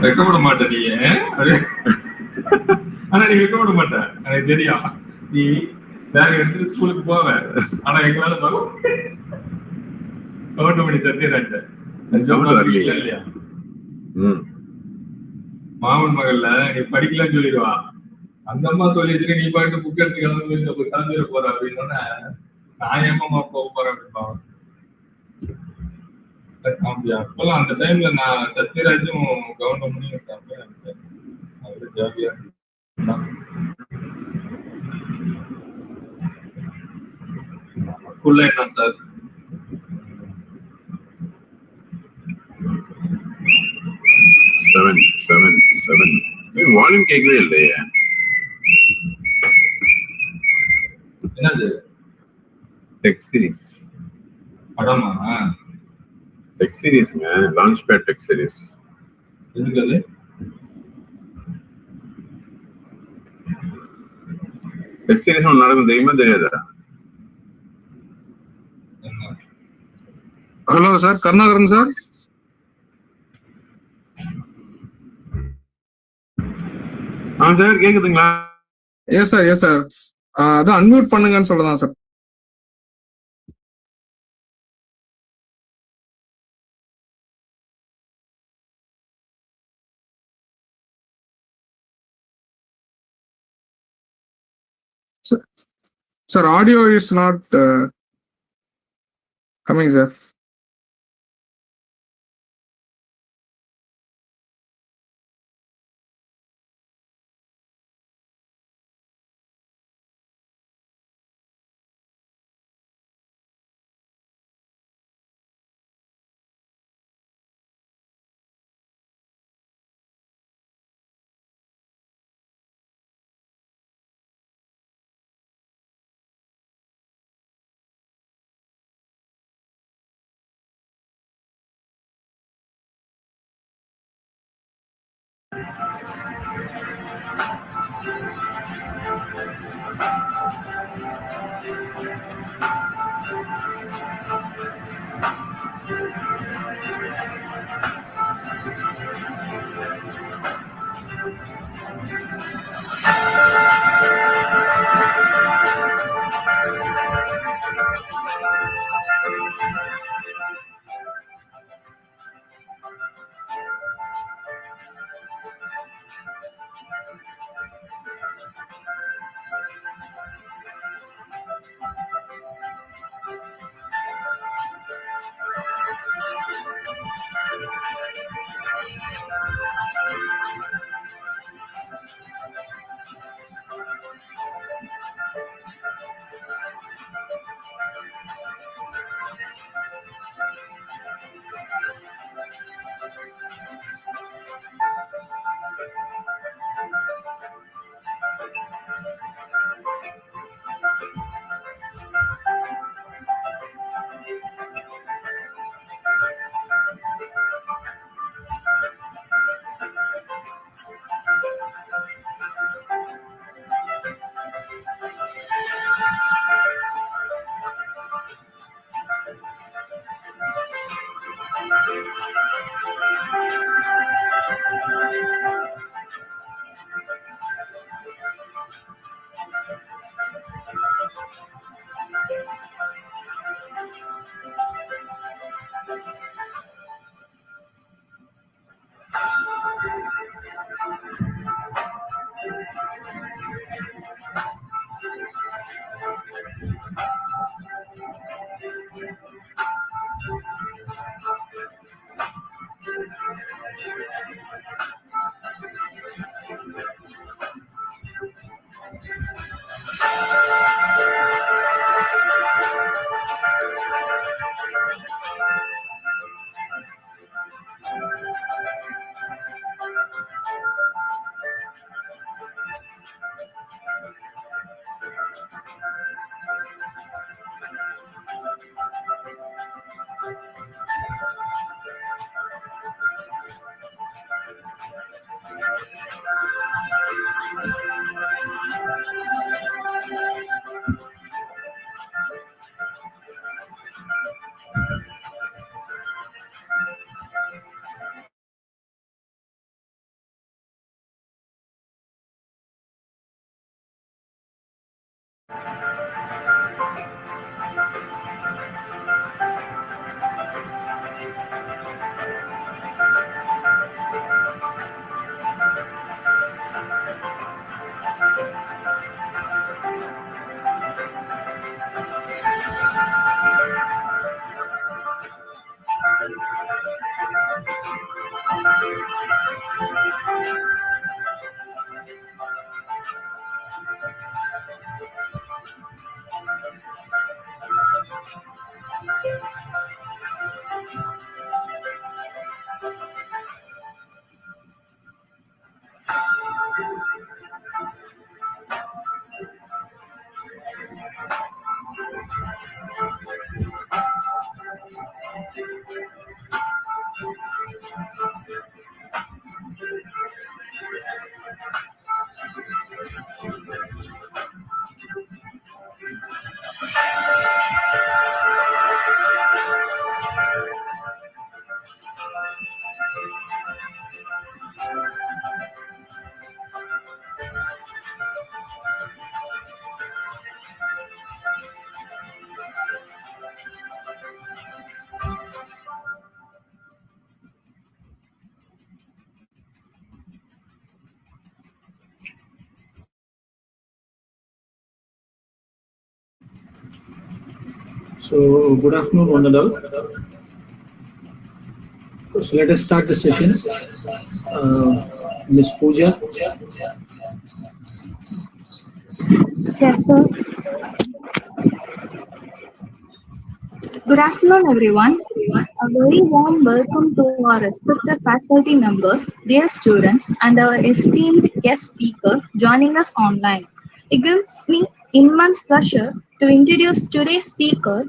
வெக்கப்பட மாட்டேன் நீ. ஆனா நீ வெக்கப்பட மாட்டேன், எனக்கு தெரியும். நீ பேக் எடுத்து ஸ்கூலுக்கு போவ. ஆனா எங்களால கவுண்டமணி சத்யராஜ் இல்லையா மாமன் மகள்ல நீ படிக்கலன்னு சொல்லிடுவா. அந்த அம்மா சொல்லிட்டு நீ பாட்டு புக் எடுத்து கிளம்பிட போற அப்படின்னு நான் ஏமா போக போறேன் அப்படின்னு. அப்பெல்லாம் அந்த டைம்ல நான் சத்யராஜும் கவுண்டமணியும் சாப்பிட்டேன். ஜாலியா நமக்குள்ள என்ன சார் வால்யூம் கேட்கவே இல்லையே. என்னது டெக் சீரிஸ் படமா? டெக் சீரிஸ்ங்க, LaunchPad டெக் சீரிஸ். எதுக்கு அது? டெக் சீரிஸ் ஒன்று நடக்கும் தெரியுமா தெரியாதா? Hello sir, Karunakaran sir. Sir கேக்குதுங்களா? Yes sir, yes sir. அதான் அன்மியூட் பண்ணுங்கன்னு சொல்லதான் சார். Sir, audio is not coming, sir. So, good afternoon, one and all. So, let us start the session. Ms. Pooja. Yes, sir. Good afternoon, everyone. A very warm welcome to our respected faculty members, dear students, and our esteemed guest speaker joining us online. It gives me immense pleasure to introduce today's speaker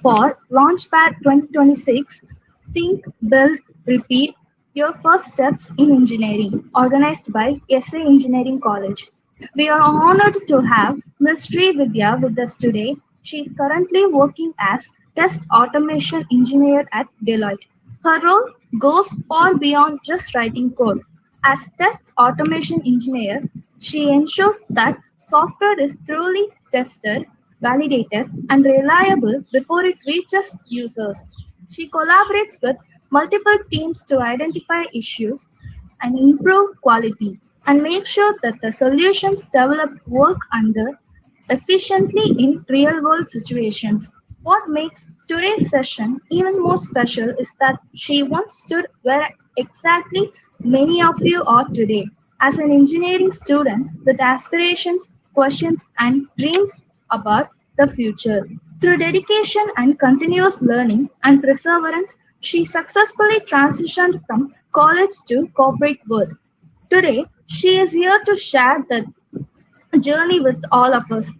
for LaunchPad 2026 Think, Build, Repeat Your First Steps in Engineering, organized by SA Engineering College. We are honored to have Ms. Sree Vidya with us today. She is currently working as Test Automation Engineer at Deloitte. Her role goes far beyond just writing code. As Test Automation Engineer, she ensures that software is thoroughly tested, validated, and reliable before it reaches users. She collaborates with multiple teams to identify issues and improve quality and make sure that the solutions developed work under efficiently in real world situations. What makes today's session even more special is that she once stood where exactly many of you are today as an engineering student with aspirations, questions, and dreams about the future. Through dedication and continuous learning and perseverance, she successfully transitioned from college to corporate world. Today, she is here to share the journey with all of us.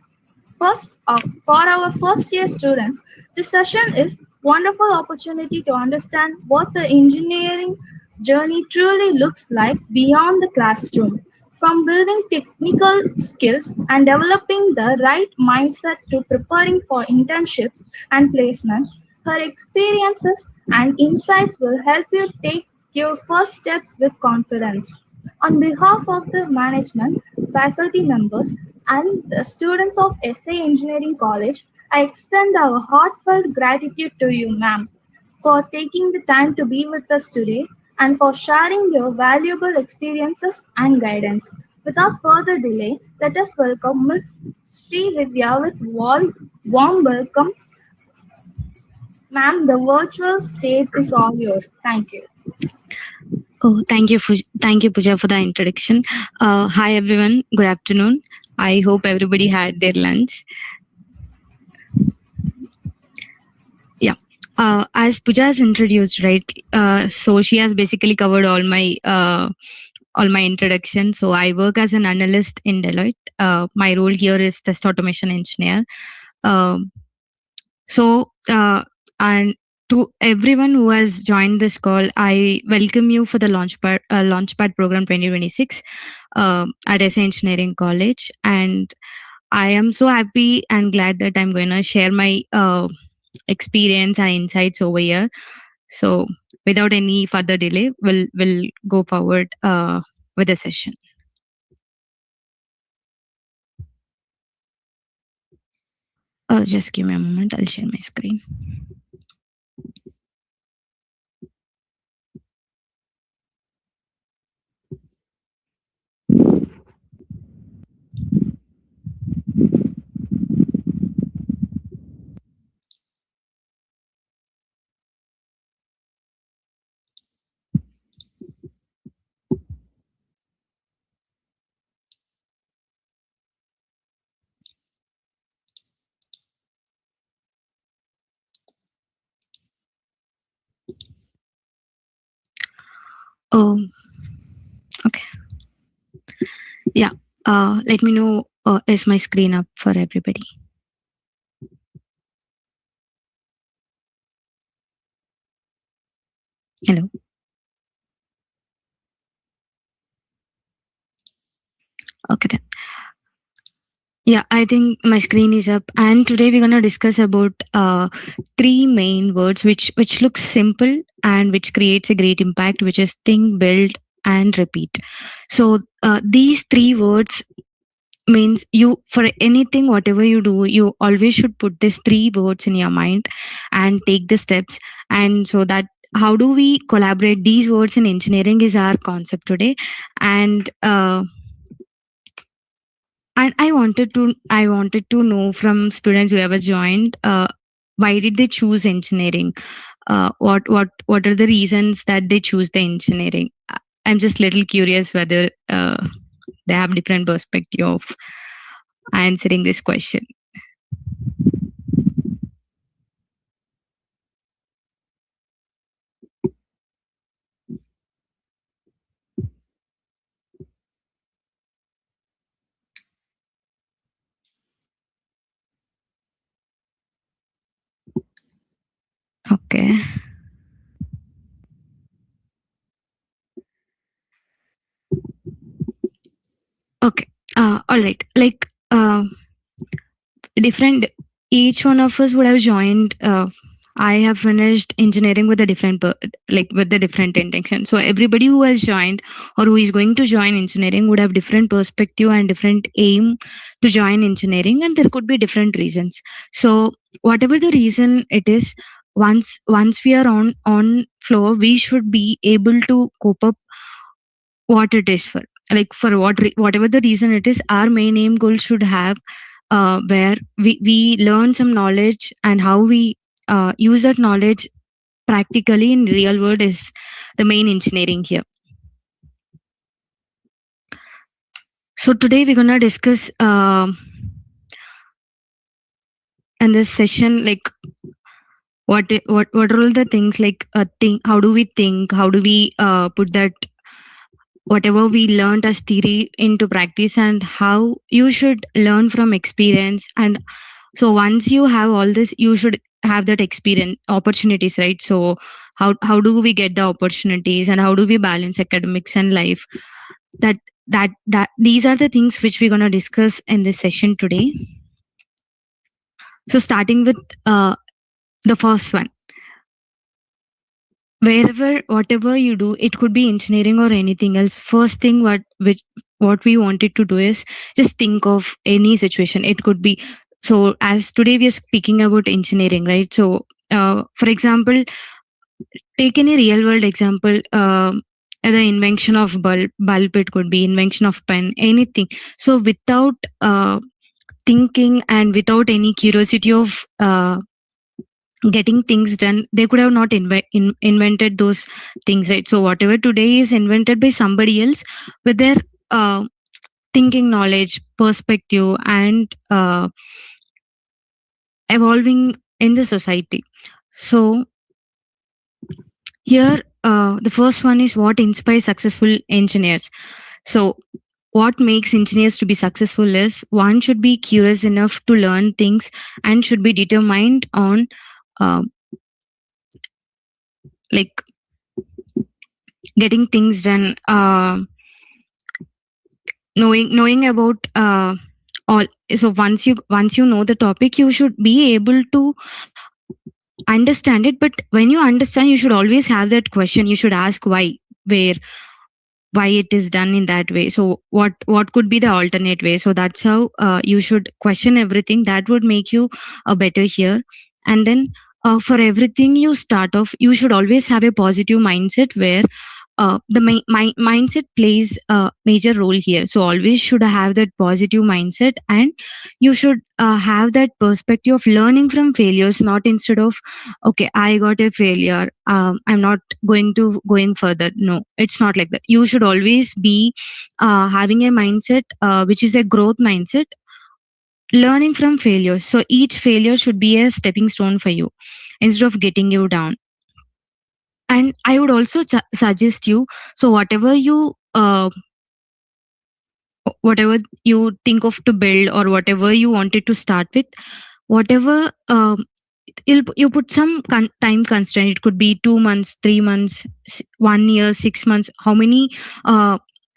First, for our first year students, this session is wonderful opportunity to understand what the engineering journey truly looks like beyond the classroom. From building technical skills and developing the right mindset to preparing for internships and placements, her experiences and insights will help you take your first steps with confidence. On behalf of the management, faculty members, and the students of SA Engineering College, I extend our heartfelt gratitude to you, ma'am, for taking the time to be with us today and for sharing your valuable experiences and guidance. Without further delay, let us welcome Ms. Sree Vidya with warm welcome. Ma'am, the virtual stage is all yours. Thank you. Oh, thank you, Pooja, for the introduction. Hi, everyone. Good afternoon. I hope everybody had their lunch. Yeah. As Pooja has introduced, right? So she has basically covered all my introduction. So I work as an analyst in Deloitte. My role here is test automation engineer. And to everyone who has joined this call, I welcome you for the LaunchPad program 2026 at SA Engineering College. And I am so happy and glad that I'm going to share my experience and insights over here. So without any further delay, we'll go forward with the session. Just give me a moment. I'll share my screen. Okay. Yeah. Let me know, is my screen up for everybody? Hello. Okay then. Yeah, I think my screen is up, and today we're gonna discuss about 3 main words which looks simple and which creates a great impact, which is think, build, and repeat. So these 3 words means you, for anything whatever you do, you always should put these 3 words in your mind and take the steps. And so that how do we collaborate these words in engineering is our concept today. And I wanted to know from students who ever joined, why did they choose engineering? What are the reasons that they choose the engineering? I'm just little curious whether they have different perspective of answering this question. Okay. Okay. All right. Like different. Each one of us would have joined. I have finished engineering with a different, with a different intention. So everybody who has joined or who is going to join engineering would have different perspective and different aim to join engineering, and there could be different reasons. So whatever the reason it is, once we are on floor, we should be able to cope up what it is for. Like for whatever the reason it is, our main aim goal should have where we learn some knowledge, and how we use that knowledge practically in real world is the main engineering here. So today we're gonna discuss in this session, like what are all the things, like how do we think, how do we put that whatever we learned as theory into practice, and how you should learn from experience. And so once you have all this, you should have that experience opportunities, right? So how do we get the opportunities, and how do we balance academics and life? That these are the things which we're going to discuss in this session today. So starting with the first one, whatever you do, it could be engineering or anything else. First thing what we wanted to do is just think of any situation. It could be, so as today we are speaking about engineering, right? So for example, take any real world example. The invention of bulb, it could be invention of pen, anything. So without thinking and without any curiosity of getting things done, they could have not invented those things, right? So whatever today is invented by somebody else with their thinking, knowledge, perspective, and evolving in the society. So here the first one is what inspires successful engineers. So what makes engineers to be successful is one should be curious enough to learn things and should be determined on like getting things done, knowing about all. So once you know the topic, you should be able to understand it. But when you understand, you should always have that question. You should ask why, where, why it is done in that way. So what could be the alternate way? So that's how you should question everything. That would make you better here. And then for everything you start off, you should always have a positive mindset where the mindset plays a major role here. So always should have that positive mindset, and you should have that perspective of learning from failures, not instead of, okay, I got a failure, I'm not going further. No, it's not like that. You should always be having a mindset which is a growth mindset, learning from failures. So each failure should be a stepping stone for you instead of getting you down. And I would also suggest you, so whatever you think of to build, or whatever you wanted to start with, whatever you put some time constraint. It could be 2 months, 3 months, 1 year, 6 months, how many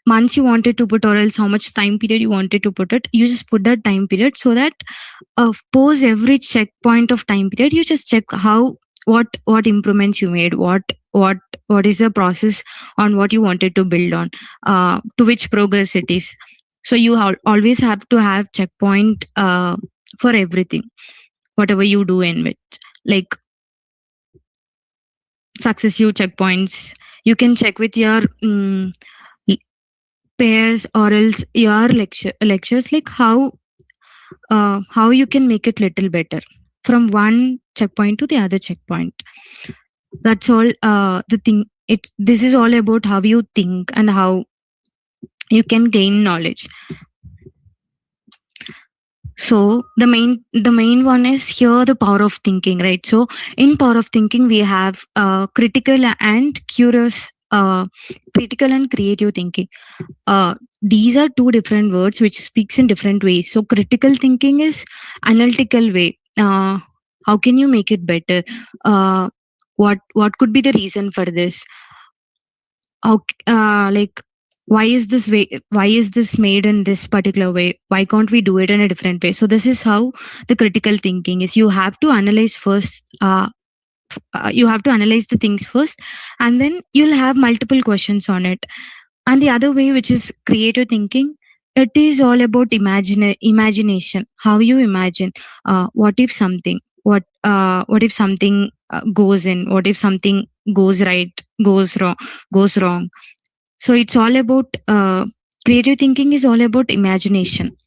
months you wanted to put, or else how much time period you wanted to put it. You just put that time period, so that pose every checkpoint of time period, you just check how what improvements you made, what is the process on what you wanted to build on, to which progress it is. So you always have to have checkpoint for everything, whatever you do in which, like successive checkpoints. You can check with your peers, or else your lectures, like how you can make it little better from one checkpoint to the other checkpoint. That's all the thing. This is all about how you think and how you can gain knowledge. So the main one is here, the power of thinking, right? So in power of thinking, we have critical and curious, critical and creative thinking. These are two different words which speaks in different ways. So critical thinking is analytical way. How can you make it better? What could be the reason for this? How, like, why is this made in this particular way? Why can't we do it in a different way? So this is how the critical thinking is. You have to analyze first. You have to analyze the things first, and then you'll have multiple questions on it. And the other way, which is creative thinking, it is all about imagination. How you imagine, what if something goes in, what if something goes right, goes wrong. So it's all about creative thinking is all about imagination.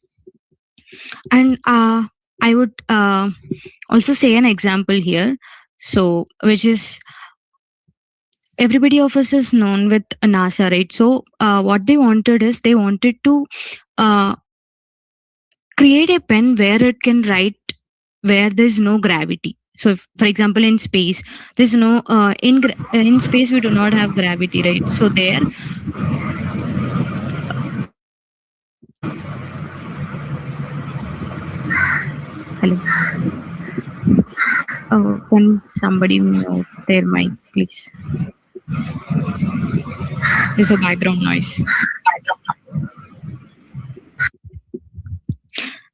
And I would also say an example here, so which is, everybody of us is known with NASA, right? So what they wanted is, they wanted to create a pen where it can write where there's no gravity. So if, for example, in space, there's no in space we do not have gravity, right? So there hello, can somebody mute their mic, please? There's a background noise.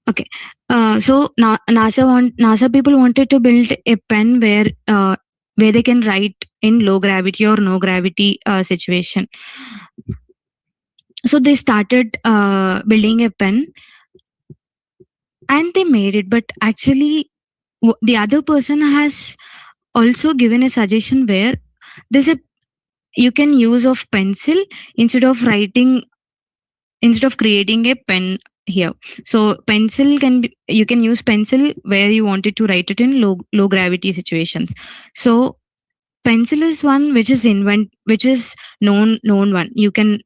Okay. So NASA people wanted to build a pen where they can write in low gravity or no gravity situation. So they started building a pen, and they made it. But actually, the other person has also given a suggestion where you can use of pencil instead of creating a pen here. So pencil you can use pencil where you wanted to write it in low gravity situations. So pencil is one which is known one. You can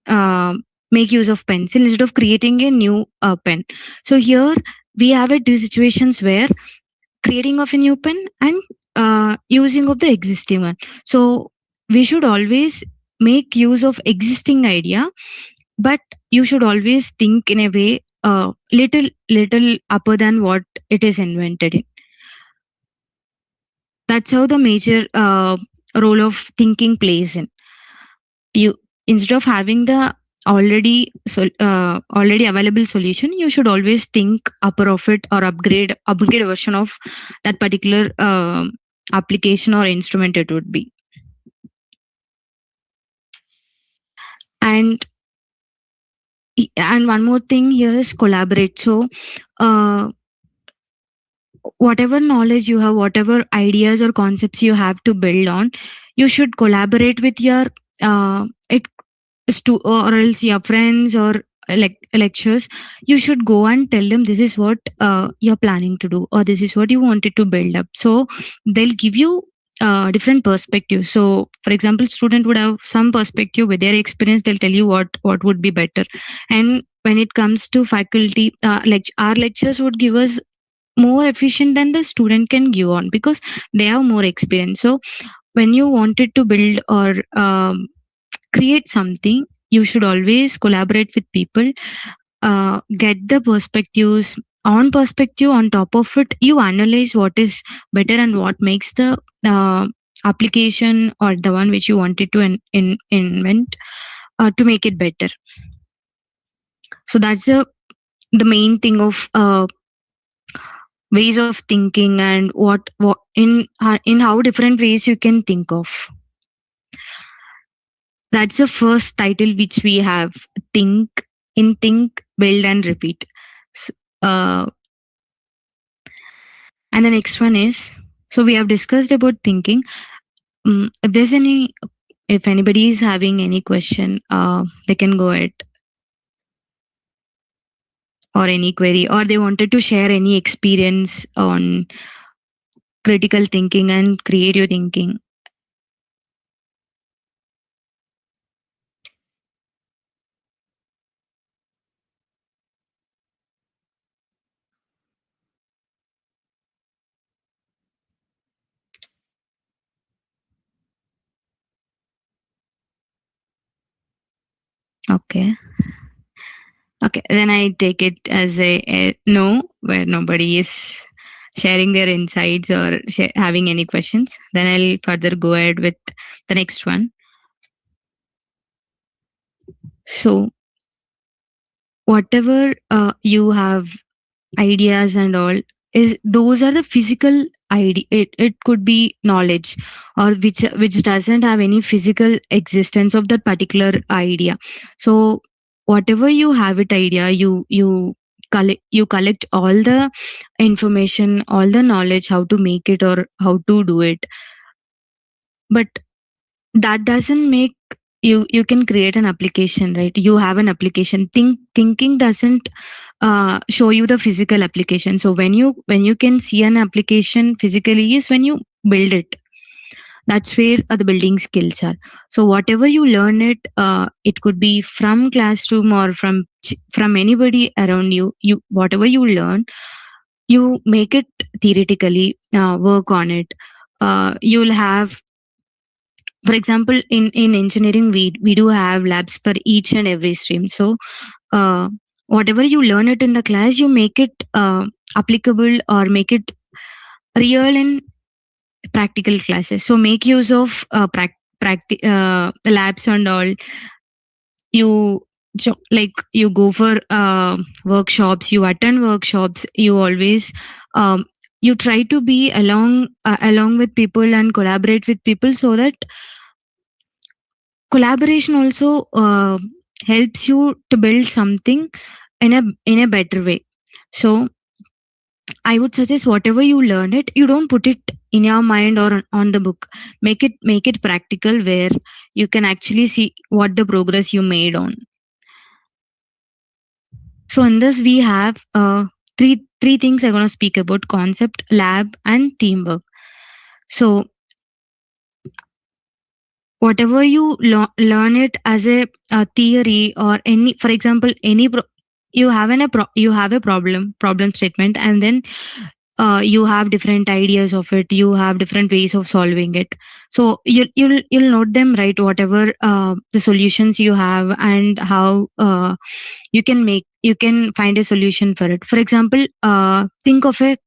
make use of pencil instead of creating a new pen. So here we have two situations where creating of a new pen and using of the existing one. So we should always make use of existing idea, but you should always think in a way little upper than what it is invented in. That's how the major role of thinking plays in. You, instead of having the already available solution, you should always think upper of it, or upgrade version of that particular application or instrument it would be. And And one more thing here is collaborate. So whatever knowledge you have, whatever ideas or concepts you have to build on, you should collaborate with your or else your friends or lecturers. You should go and tell them this is what you're planning to do, or this is what you wanted to build up. So they'll give you different perspectives. So for example, student would have some perspective with their experience. They'll tell you what would be better. And when it comes to faculty, our lecturers would give us more efficient than the student can give on, because they have more experience. So when you wanted to build or create something, you should always collaborate with people, get the perspectives. On perspective, on top of it, you analyze what is better and what makes the application or the one which you wanted to invent to make it better. So that's the main thing of ways of thinking, and what in how different ways you can think of. That's the first title which we have: think, build and repeat. And the next one is, so we have discussed about thinking. If anybody is having any question, they can go ahead, or any query, or they wanted to share any experience on critical thinking and creative thinking. Okay, then I take it as a no, where nobody is sharing their insights or having any questions. Then I'll further go ahead with the next one. So whatever you have ideas and all, those are the physical idea. It could be knowledge, or which doesn't have any physical existence of that particular idea. So whatever you have it idea, you collect all the information, all the knowledge, how to make it or how to do it. But that doesn't make you can create an application, right? You have an application. Thinking doesn't show you the physical application. So when you can see an application physically is when you build it. That's where the building skills are. So whatever you learn it could be from classroom or from anybody around you. Whatever you learn, you make it theoretically, work on it. You'll have, for example, in engineering, we do have labs for each and every stream. So whatever you learn it in the class, you make it applicable or make it real in practical classes. So make use of the labs and all. You go for workshops, you attend workshops, you always you try to be along with people and collaborate with people, so that collaboration also helps you to build something in a better way. So I would suggest, whatever you learn it, you don't put it in your mind or on the book. Make it practical, where you can actually see what the progress you made on. So in this we have three things I'm going to speak about: concept, lab, and teamwork. So whatever you learn it as a theory, or any, for example, you have a problem statement, and then you have different ideas of it, you have different ways of solving it. So you'll note them, right? Whatever the solutions you have, and how you can find a solution for it. For example, think of a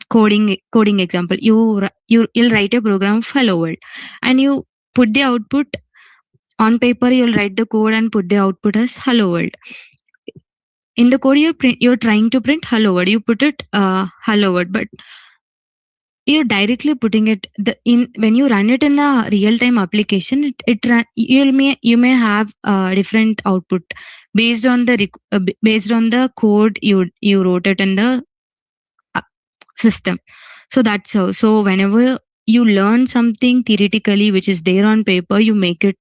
coding example. You'll write a program of hello world, and you put the output on paper. You'll write the code and put the output as hello world. In the code you're trying to print hello world, you put it hello world, but you're directly putting it when you run it in a real time application, you may have different output. based on the code you wrote it in the system. So that's how. So whenever you learn something theoretically which is there on paper, you make it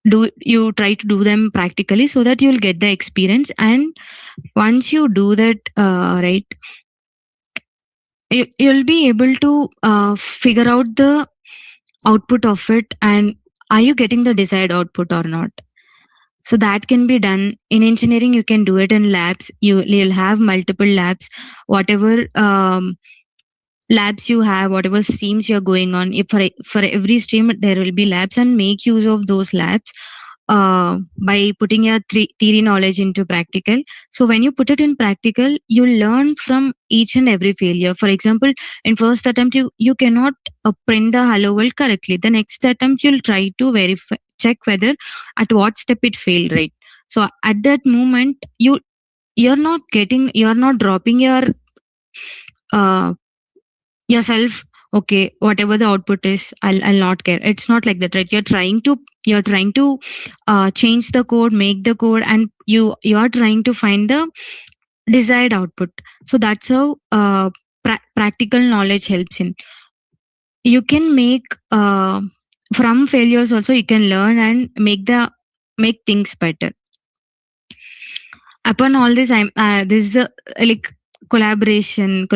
you try to do them practically so that you'll get the experience. And once you do that, right, you'll be able to figure out the output of it, and are you getting the desired output or not. So that can be done in engineering. You can do it in labs. You'll have multiple labs, whatever labs you have, whatever streams you're going on. If for every stream there will be labs, and make use of those labs by putting your theory knowledge into practical. So when you put it in practical, you learn from each and every failure. For example, in first attempt you cannot print the hello world correctly. The next attempt you'll try to verify, check whether at what step it failed, right? So at that moment you're not dropping yourself. Okay, whatever the output is, I'll not care. It's not like that, right? You're trying to change the code, make the code, and you are trying to find the desired output. So that's how practical knowledge helps in. You can make from failures also you can learn and make things better. Upon all this, this is like collaboration.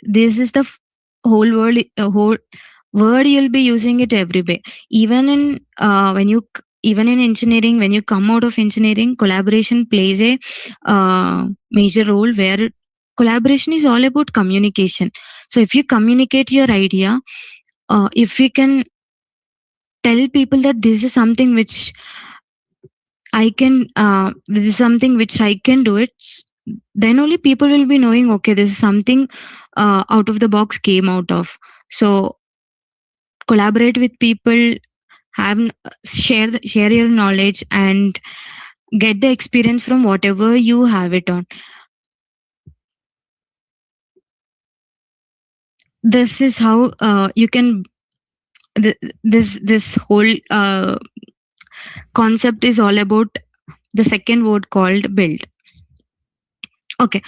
This is the whole word you'll be using it everywhere. Even in engineering, when you come out of engineering, collaboration plays a major role, where collaboration is all about communication. So if you communicate your idea, if you can tell people that this is something which I can do it, then only people will be knowing, okay, this is something out of the box came out of. So collaborate with people, share your knowledge, and get the experience from whatever you have it on. This is how you can this whole concept is all about the second word called build. Okay,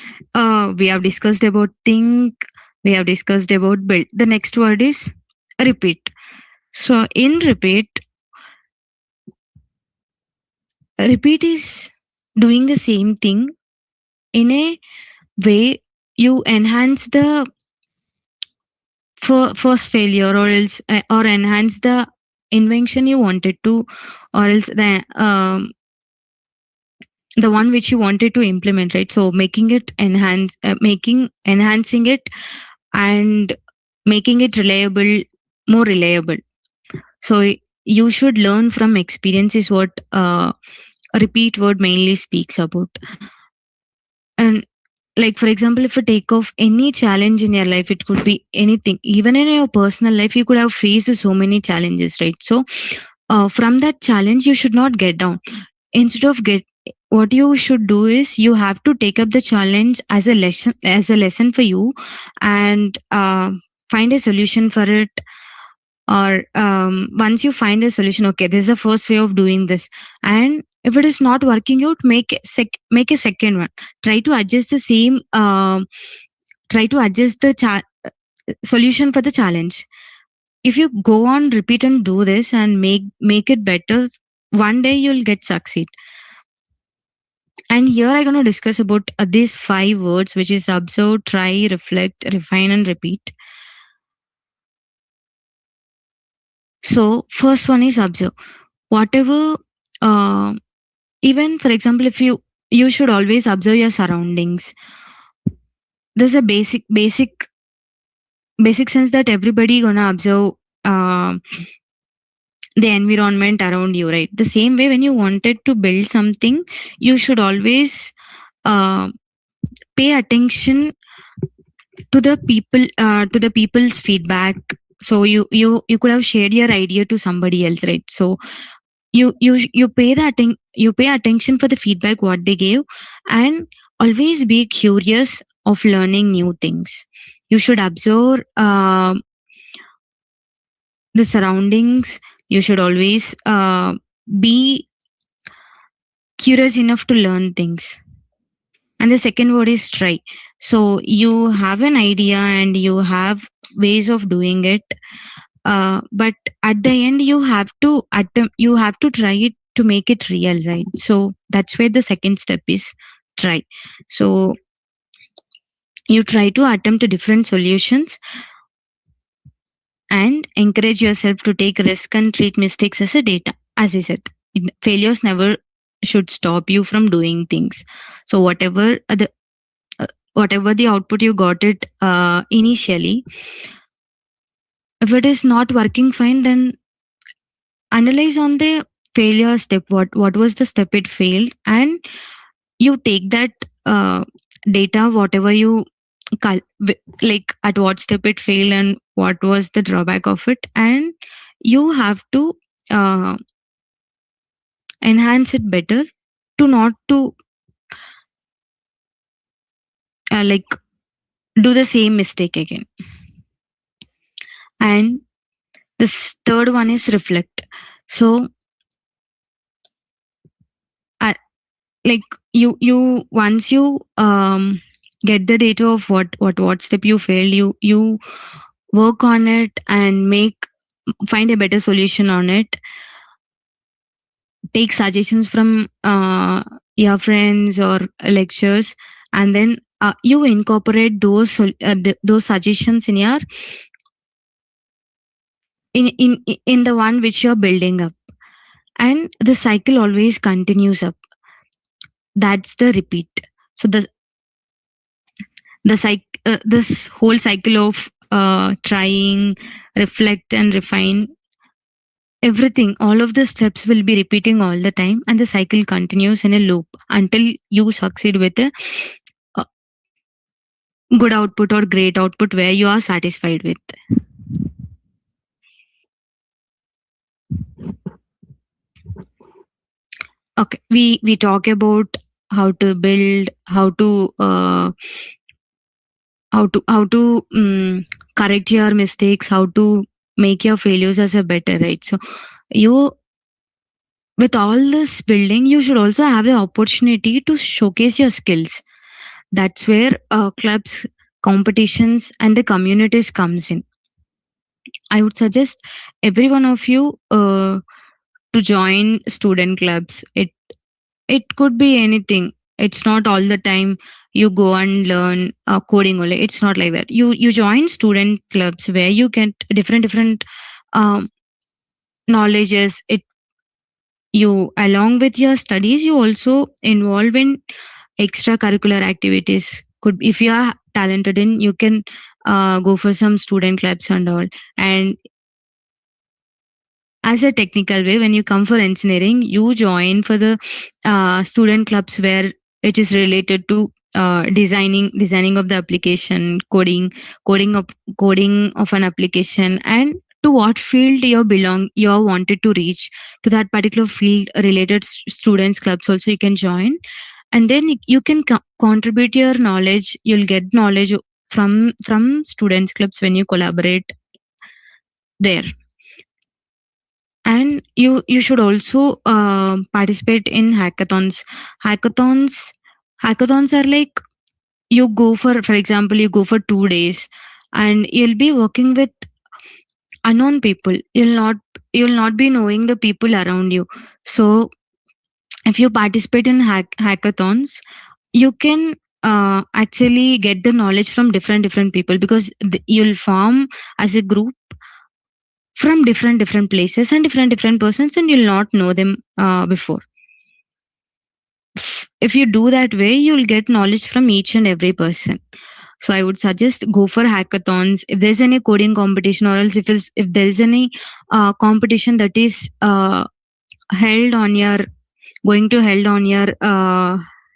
we have discussed about think, we have discussed about build. The next word is repeat. So in repeat is doing the same thing in a way you enhance the first failure, or else or enhance the invention you wanted to, or else the one which you wanted to implement, right? So enhancing it and making it more reliable. So you should learn from experience is what a repeat word mainly speaks about. And like, for example, if you take off any challenge in your life, it could be anything. Even in your personal life, you could have faced so many challenges, right? So from that challenge, you should not get down. Instead of what you should do is you have to take up the challenge as a lesson for you, and find a solution for it. Or once you find a solution, okay, this is the first way of doing this, and if it is not working out, make a second one. Try to adjust the same solution for the challenge. If you go on repeat and do this and make it better, one day you'll get succeed. And here I'm going to discuss about these 5 words, which is observe, try, reflect, refine, and repeat. So first one is observe. Whatever, even for example, if you should always observe your surroundings. There's a basic sense that everybody gonna observe the environment around you, right? The same way, when you wanted to build something, you should always pay attention to the people's feedback. So you could have shared your idea to somebody else, right? So you pay attention for the feedback what they gave, and always be curious of learning new things. You should observe the surroundings. You should always be curious enough to learn things. And the second word is try. So you have an idea and you have ways of doing it, but at the end you have to attempt, you have to try it to make it real, right? So that's where the second step is try. So you try to attempt different solutions and encourage yourself to take risk and treat mistakes as a data. As I said, failures never should stop you from doing things. So whatever the output you got it initially, if it is not working fine, then analyze on the failure step. What was the step it failed, and you take that data, whatever you like at what step it failed and what was the drawback of it, and you have to enhance it better to not to like do the same mistake again. And this third one is reflect. So like you once you get the data of what step you failed, you work on it and find a better solution on it. Take suggestions from your friends or lectures, and then you incorporate those suggestions in your in the one which you're building up, and the cycle always continues up. That's the repeat. So this whole cycle of trying, reflect, and refine, everything, all of the steps will be repeating all the time, and the cycle continues in a loop until you succeed with a good output or great output where you are satisfied with. Okay, we talk about how to build, how to correct your mistakes, how to make your failures as a better, right? So you, with all this building, you should also have the opportunity to showcase your skills. That's where clubs, competitions, and the communities comes in. I would suggest every one of you to join student clubs. It could be anything. It's not all the time you go and learn coding only. It's not like that. You join student clubs where you get different knowledges. You, along with your studies, you also involve in extracurricular activities. Could, if you are talented in, you can go for some student clubs and all. And as a technical way, when you come for engineering, you join for the student clubs where it is related to designing of the application, coding of an application, and to what field you're wanted to reach, to that particular field related students clubs also you can join. And then you can contribute your knowledge. You'll get knowledge from students clubs when you collaborate there. And you should also participate in hackathons. Hackathons are like, you go for example, you go for 2 days and you'll be working with unknown people. You'll not be knowing the people around you. So if you participate in hackathons, you can actually get the knowledge from different people, because you'll form as a group from different places and different persons, and you'll not know them before. If you do that way, you'll get knowledge from each and every person. So I would suggest go for hackathons. If there's any coding competition, or else if there's any competition that is held on your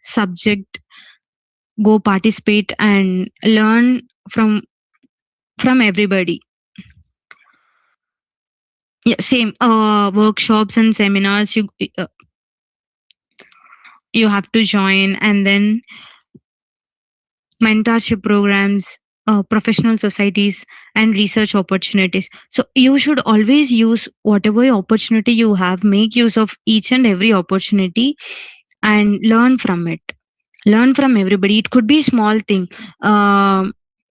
subject, go participate and learn from everybody. Yeah, same workshops and seminars you have to join, and then mentorship programs, professional societies, and research opportunities. So you should always use whatever opportunity you have. Make use of each and every opportunity and learn from it. Learn from everybody. It could be small thing.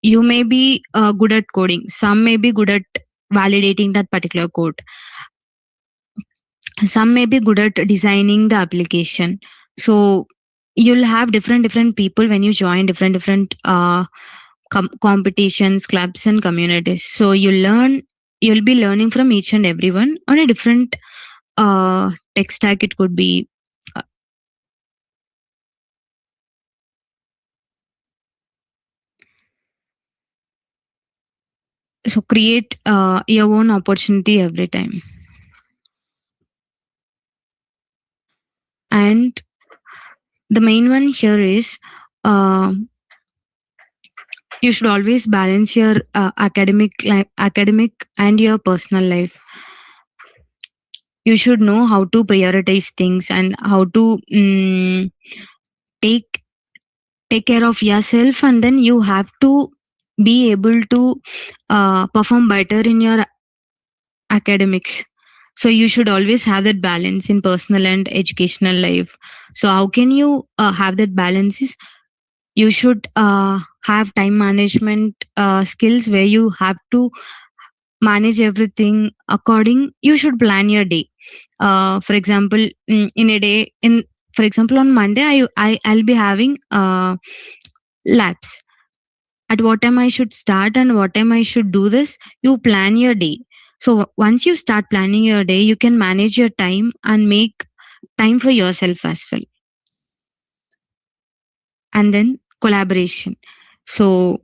You may be good at coding. Some may be good at validating that particular code. Some may be good at designing the application. So you'll have different people when you join different competitions, clubs, and communities. So you'll be learning from each and everyone on a different tech stack. It could be so create your own opportunity every time. And the main one here is you should always balance your academic and your personal life. You should know how to prioritize things and how to take care of yourself, and then you have to be able to perform better in your academics. So you should always have that balance in personal and educational life. So how can you have that balance is you should have time management skills where you have to manage everything according. You should plan your day. For example, in a day, in for example on Monday, I'll be having labs. At what time I should start and what time I should do this, you plan your day. So once you start planning your day, you can manage your time and make time for yourself as well. And then collaboration. So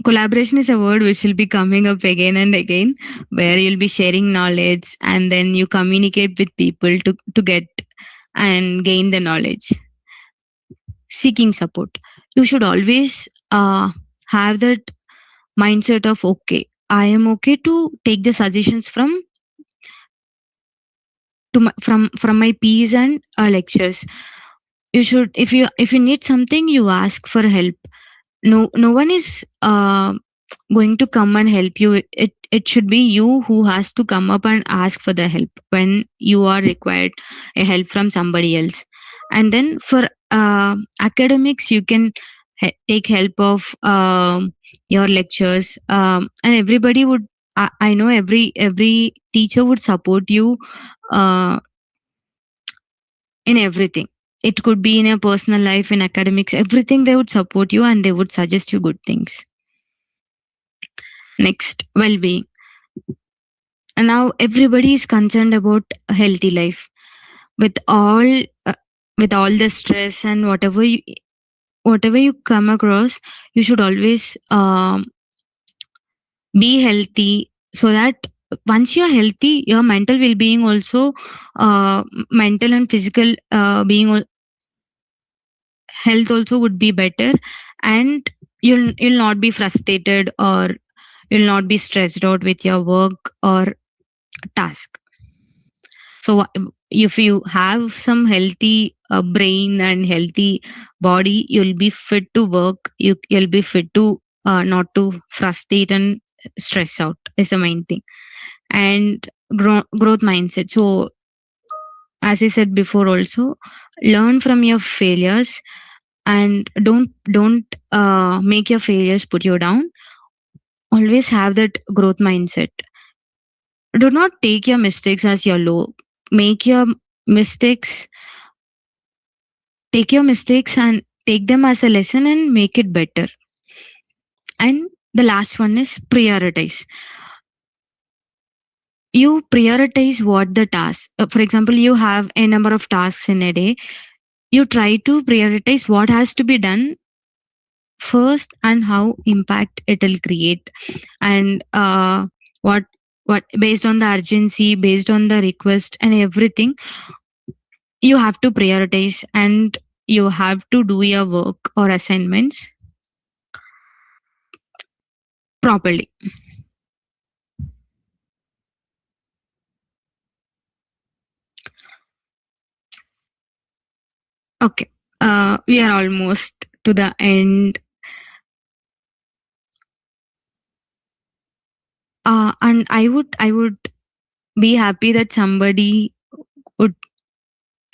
collaboration is a word which will be coming up again and again, where you'll be sharing knowledge and then you communicate with people to get and gain the knowledge. Seeking support. You should always have that mindset of, okay, I am okay to take the suggestions from my peers and lectures. You should, if you need something, you ask for help. No one is going to come and help you. It should be you who has to come up and ask for the help when you are required a help from somebody else. And then for academics, you can take help of your lectures, and everybody would, I know every teacher would support you in everything. It could be in your personal life, in academics, everything. They would support you and they would suggest you good things. Next, well-being. And now everybody is concerned about a healthy life. With all the stress and whatever you come across, you should always be healthy, so that once you're healthy, your mental well-being also, mental and physical being health also would be better, and you'll not be frustrated, or you'll not be stressed out with your work or task. So if you have some healthy brain and healthy body, you'll be fit to work. You'll be fit to not to frustrate and stress out is the main thing. And growth mindset. So as I said before also, learn from your failures and don't make your failures put you down. Always have that growth mindset. Do not take your mistakes as your low. Make your mistakes, take your mistakes and take them as a lesson and make it better. And the last one is prioritize. You prioritize what the task. For example, you have a number of tasks in a day. You try to prioritize what has to be done first and how impact it will create, and what based on the urgency, based on the request and everything, you have to prioritize, and you have to do your work or assignments properly. Okay, we are almost to the end. And I would be happy that somebody would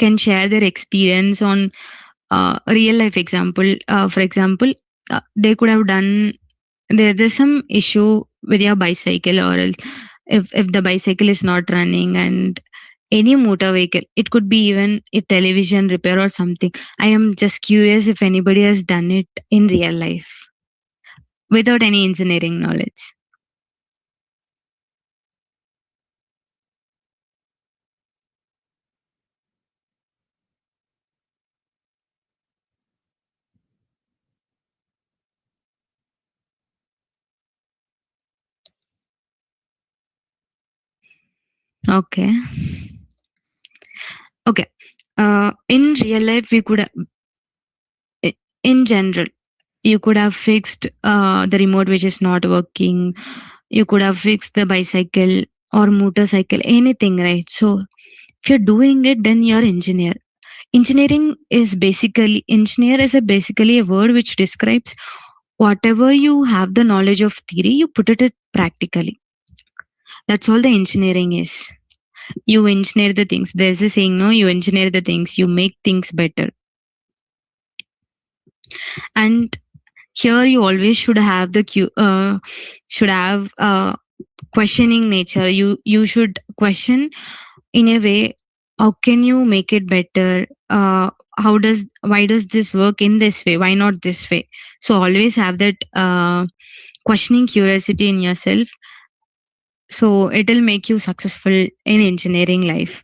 can share their experience on real life example. For example, they could have done there's some issue with your bicycle, or else if the bicycle is not running, and any motor vehicle, it could be even a television repair or something. I am just curious if anybody has done it in real life without any engineering knowledge. Okay. Okay. In real life, we could, in general, you could have fixed the remote which is not working. You could have fixed the bicycle or motorcycle, anything, right? So if you're doing it, then you're engineer. Engineering is basically, engineer is basically a word which describes whatever you have the knowledge of theory, you put it practically. That's all the engineering is. You engineer the things. There's a saying, no, you engineer the things, you make things better. And here you always should have questioning nature. You should question in a way, how can you make it better? Why does this work in this way? Why not this way? So always have that questioning curiosity in yourself. So it'll make you successful in engineering life.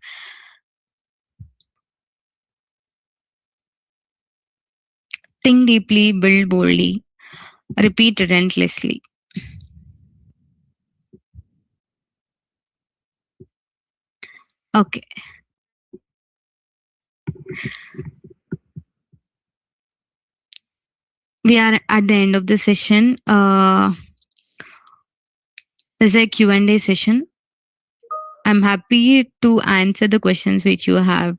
Think deeply, build boldly, repeat relentlessly. Okay. We are at the end of the session. There's a Q&A session. I'm happy to answer the questions which you have.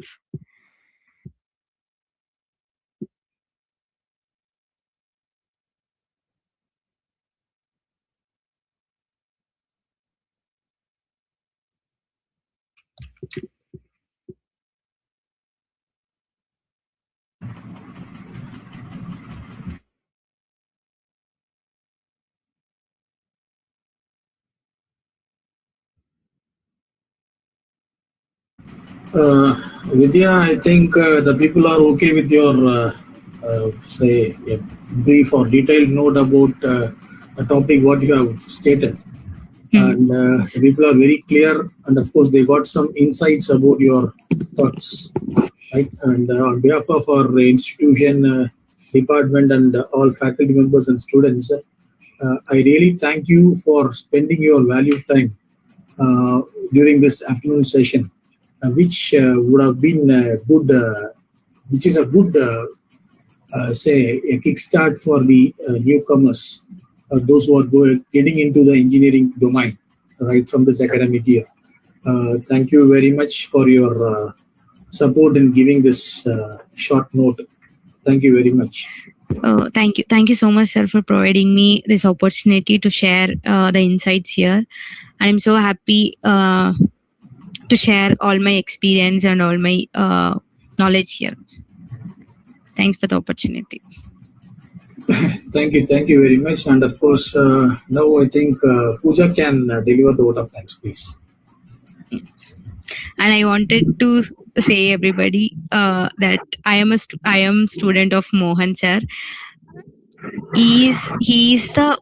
Vidya, I think the people are okay with your say a brief or detailed note about the topic what you have stated. And the people are very clear, and of course they got some insights about your thoughts, right? And on behalf of our institution, department, and all faculty members and students, I really thank you for spending your valued time during this afternoon session, which would have been good, which is a good, say, a kickstart for the newcomers, those who are getting into the engineering domain right from this academic year. Thank you very much for your support in giving this short note. Thank you very much. Thank you so much, sir, for providing me this opportunity to share the insights here. I'm so happy to share all my experience and all my knowledge here. Thanks for the opportunity. Thank you very much. And of course, now I think Pooja can deliver the vote of thanks, please. And I wanted to say everybody that I am student of Mohan sir. He is the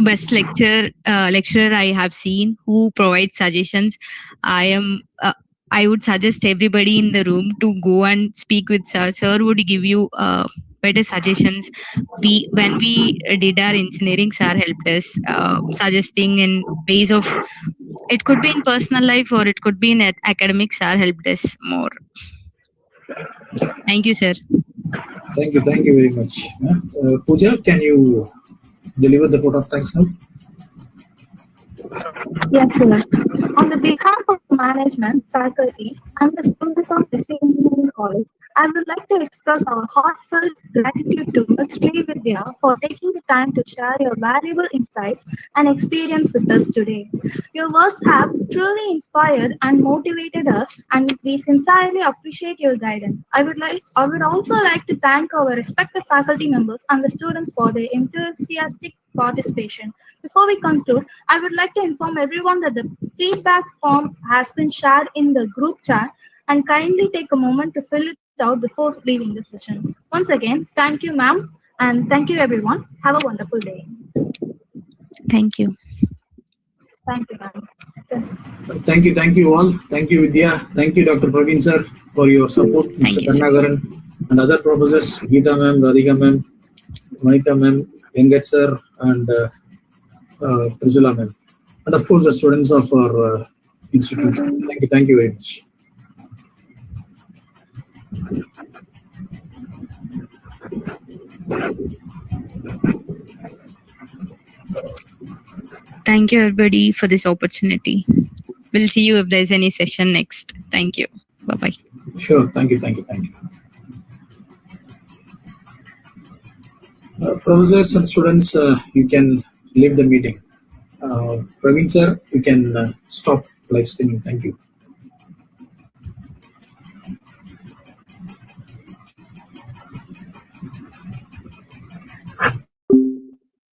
best lecturer I have seen, who provides suggestions. I would suggest everybody in the room to go and speak with sir. Sir would give you better suggestions. When we did our engineering, sir helped us suggesting in ways of, it could be in personal life or it could be in academics. Sir helped us more. Thank you, sir. Thank you very much. Pooja, can you deliver the vote of thanks now? Yes, sir. On the behalf of management, faculty, and the students of this engineering college, I would like to express our heartfelt gratitude to Ms. Sree Vidya for taking the time to share your valuable insights and experience with us today. Your words have truly inspired and motivated us, and we sincerely appreciate your guidance. I would also like to thank our respected faculty members and the students for their enthusiastic participation. Before we conclude, I would like to inform everyone that the feedback form has been shared in the group chat, and kindly take a moment to fill it out before leaving the session. Once again, thank you, ma'am, and thank you, everyone. Have a wonderful day. Thank you. Thank you, ma'am. Thank you all. Thank you, Vidya. Thank you, Dr. Praveen sir, for your support, Thank Mr. you, sir. Karnagaran, and other professors, Geeta ma'am, Radhika ma'am, Manita ma'am, Vengat sir, and Priscilla ma'am, and of course the students of our institution. Thank you very much. Thank you, everybody, for this opportunity. We'll see you if there's any session next. Thank you. Bye-bye. Sure. Thank you. Professors and students, you can leave the meeting. Praveen sir, you can stop live streaming. Thank you.